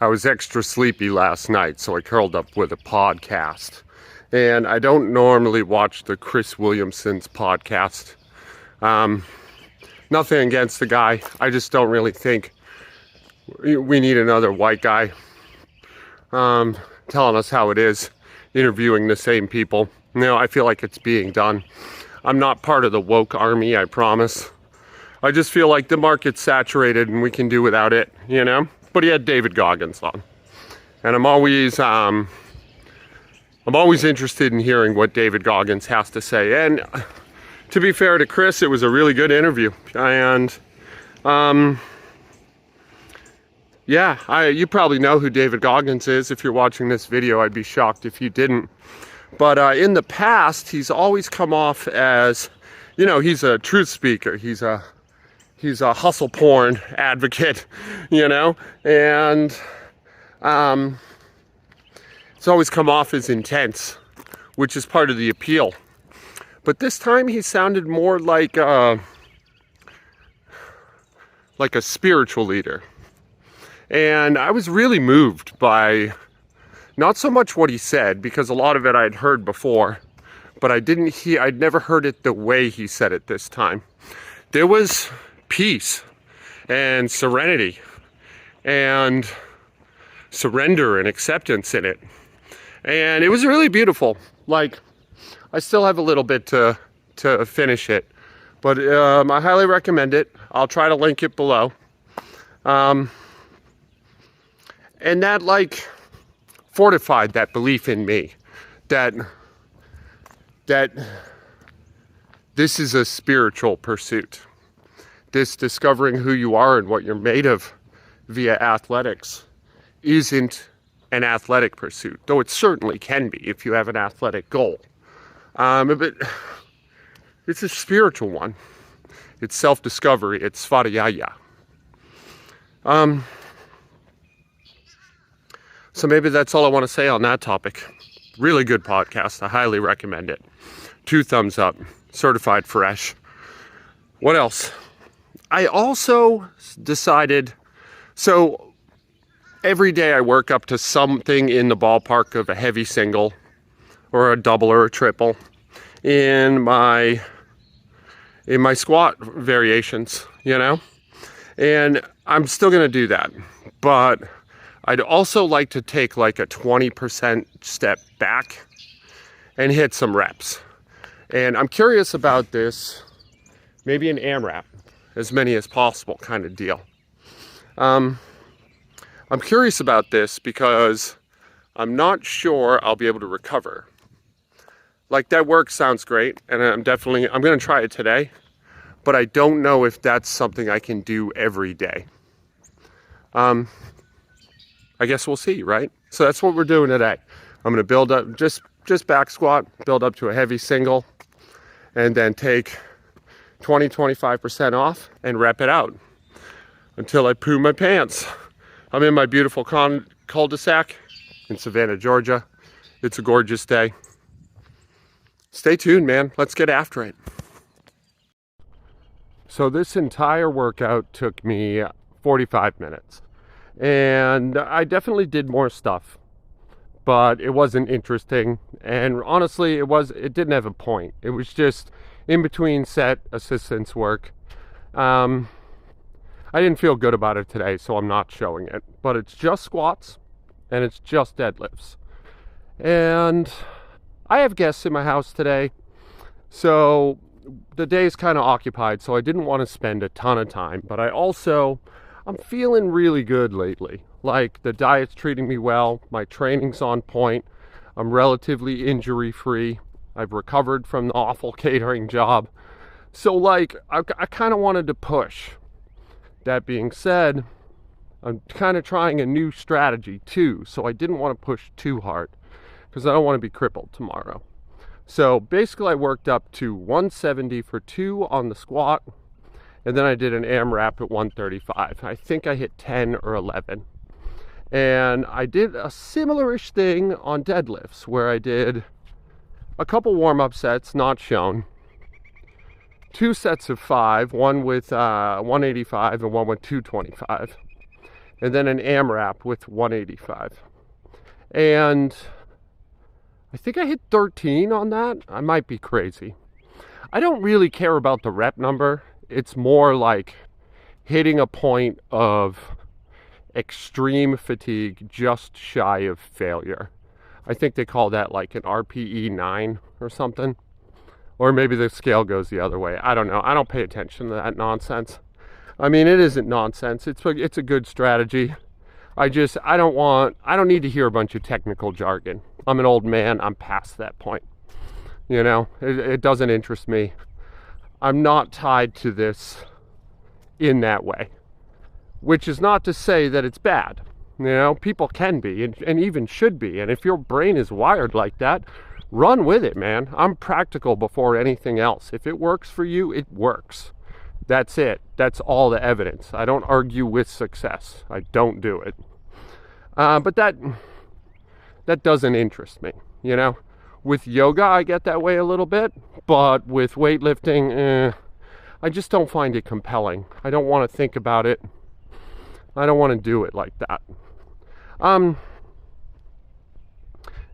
I was extra sleepy last night, so I curled up with a podcast. And I don't normally watch the Chris Williamson's podcast. Nothing against the guy. I just don't really think we need another white guy telling us how it is, interviewing the same people. I feel like it's being done. I'm not part of the woke army, I promise. I just feel like the market's saturated and we can do without it, But he had David Goggins on. And I'm always interested in hearing what David Goggins has to say. And to be fair to Chris, it was a really good interview. And you probably know who David Goggins is. If you're watching this video, I'd be shocked if you didn't. But in the past, he's always come off as, he's a truth speaker. He's a hustle porn advocate, and it's always come off as intense, which is part of the appeal. But this time he sounded more like a spiritual leader. And I was really moved by not so much what he said, because a lot of it I'd heard before, but I'd never heard it the way he said it this time. There was peace and serenity and surrender and acceptance in it. And it was really beautiful. I still have a little bit to finish it, but I highly recommend it. I'll try to link it below. And that fortified that belief in me that this is a spiritual pursuit. This discovering who you are and what you're made of via athletics isn't an athletic pursuit, though it certainly can be if you have an athletic goal. But it's a spiritual one. It's self-discovery. It's svadhyaya. So maybe that's all I want to say on that topic. Really good podcast. I highly recommend it. 2 thumbs up. Certified fresh. What else? I also decided, so every day I work up to something in the ballpark of a heavy single or a double or a triple in my squat variations, and I'm still going to do that. But I'd also like to take a 20% step back and hit some reps. And I'm curious about this, maybe an AMRAP, as many as possible kind of deal. I'm curious about this because I'm not sure I'll be able to recover. That work sounds great, and I'm going to try it today, but I don't know if that's something I can do every day. I guess we'll see, right? So that's what we're doing today. I'm going to build up, just back squat, build up to a heavy single, and then take 20-25% off and rep it out until I poo my pants. I'm in my beautiful cul-de-sac in Savannah, Georgia. It's a gorgeous day. Stay tuned, man. Let's get after it. So this entire workout took me 45 minutes. And I definitely did more stuff, but it wasn't interesting. And honestly, it didn't have a point. It was just in between set assistance work. I didn't feel good about it today, so I'm not showing it. But it's just squats and it's just deadlifts. And I have guests in my house today, so the day's kind of occupied, so I didn't want to spend a ton of time. But I'm feeling really good lately. The diet's treating me well, my training's on point, I'm relatively injury-free, I've recovered from the awful catering job. So I kind of wanted to push. That being said, I'm kind of trying a new strategy too, so I didn't want to push too hard because I don't want to be crippled tomorrow. So basically I worked up to 170 for 2 on the squat, and then I did an AMRAP at 135. I think I hit 10 or 11. And I did a similar-ish thing on deadlifts where I did a couple warm-up sets, not shown, 2 sets of 5, one with 185 and one with 225. and then an AMRAP with 185. And I think I hit 13 on that. I might be crazy. I don't really care about the rep number. It's more like hitting a point of extreme fatigue just shy of failure. I think they call that like an RPE 9 or something. Or maybe the scale goes the other way. I don't know. I don't pay attention to that nonsense. I mean, it isn't nonsense. It's a good strategy. I don't need to hear a bunch of technical jargon. I'm an old man. I'm past that point. You know, it doesn't interest me. I'm not tied to this in that way. Which is not to say that it's bad. You know, people can be and even should be. And if your brain is wired like that, run with it, man. I'm practical before anything else. If it works for you, it works. That's it. That's all the evidence. I don't argue with success. I don't do it. But that doesn't interest me, you know. With yoga, I get that way a little bit. But with weightlifting, I just don't find it compelling. I don't want to think about it. I don't want to do it like that.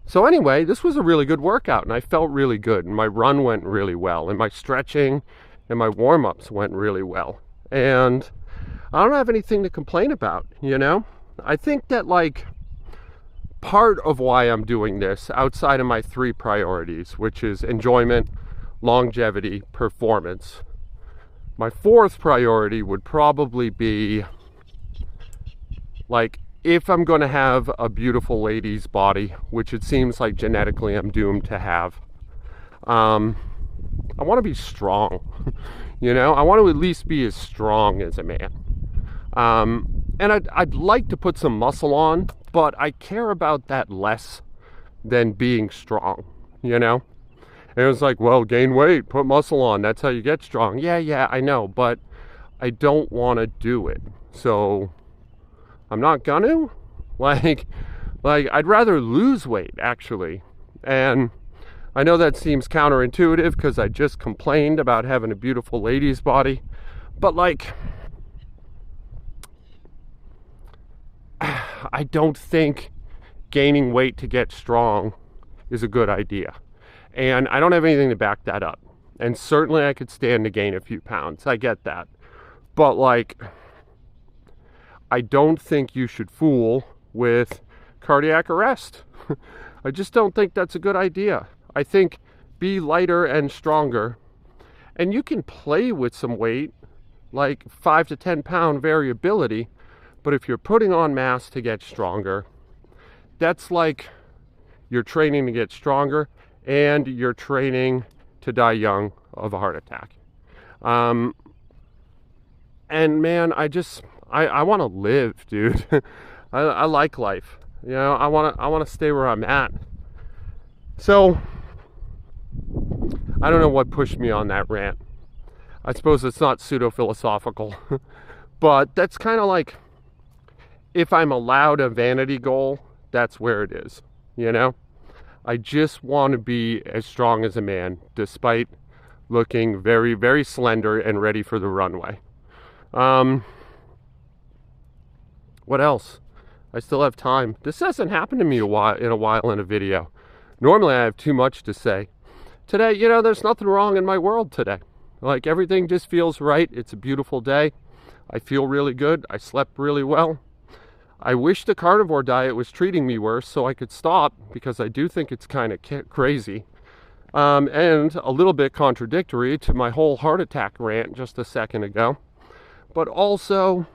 So anyway, this was a really good workout, and I felt really good, and my run went really well, and my stretching and my warm-ups went really well. And I don't have anything to complain about, you know? I think that, like, part of why I'm doing this, outside of my 3 priorities, which is enjoyment, longevity, performance, my 4th priority would probably be, like, if I'm going to have a beautiful lady's body, which it seems like genetically I'm doomed to have, I want to be strong. You know, I want to at least be as strong as a man. And I'd like to put some muscle on, but I care about that less than being strong, you know? And it was like, well, gain weight, put muscle on, that's how you get strong. Yeah, I know, but I don't want to do it. So I'm not gonna. Like I'd rather lose weight, actually. And I know that seems counterintuitive because I just complained about having a beautiful lady's body. But, like, I don't think gaining weight to get strong is a good idea. And I don't have anything to back that up. And certainly I could stand to gain a few pounds. I get that. But, like, I don't think you should fool with cardiac arrest. I just don't think that's a good idea. I think be lighter and stronger. And you can play with some weight, like 5 to 10 pound variability. But if you're putting on mass to get stronger, that's like you're training to get stronger and you're training to die young of a heart attack. And man, I want to live, dude. I like life. You know, I want to stay where I'm at. So I don't know what pushed me on that rant. I suppose it's not pseudo-philosophical, but that's kind of like, if I'm allowed a vanity goal, that's where it is, you know? I just want to be as strong as a man, despite looking very, very slender and ready for the runway. What else? I still have time. This hasn't happened to me in a while in a video. Normally I have too much to say. Today, you know, there's nothing wrong in my world today. Like, everything just feels right. It's a beautiful day. I feel really good. I slept really well. I wish the carnivore diet was treating me worse so I could stop, because I do think it's kind of crazy. And a little bit contradictory to my whole heart attack rant just a second ago. But also,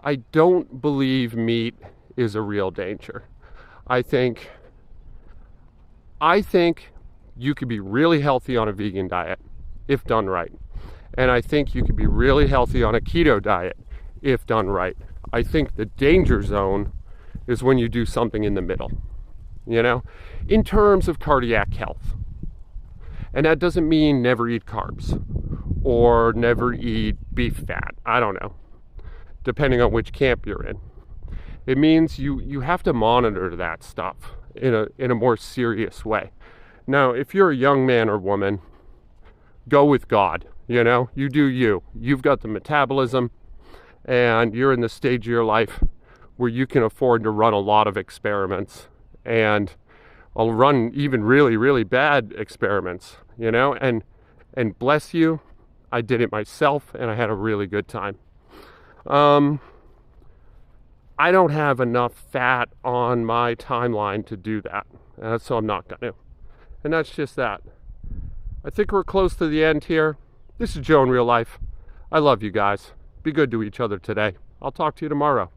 I don't believe meat is a real danger. I think you could be really healthy on a vegan diet if done right. And I think you could be really healthy on a keto diet if done right. I think the danger zone is when you do something in the middle, you know, in terms of cardiac health. And that doesn't mean never eat carbs or never eat beef fat. I don't know, depending on which camp you're in. It means you have to monitor that stuff in a more serious way. Now, if you're a young man or woman, go with God, you do you. You've got the metabolism, and you're in the stage of your life where you can afford to run a lot of experiments, and I'll run even really, really bad experiments, you know, and bless you, I did it myself and I had a really good time. I don't have enough fat on my timeline to do that, so I'm not going to. And that's just that. I think we're close to the end here. This is Joe in real life. I love you guys. Be good to each other today. I'll talk to you tomorrow.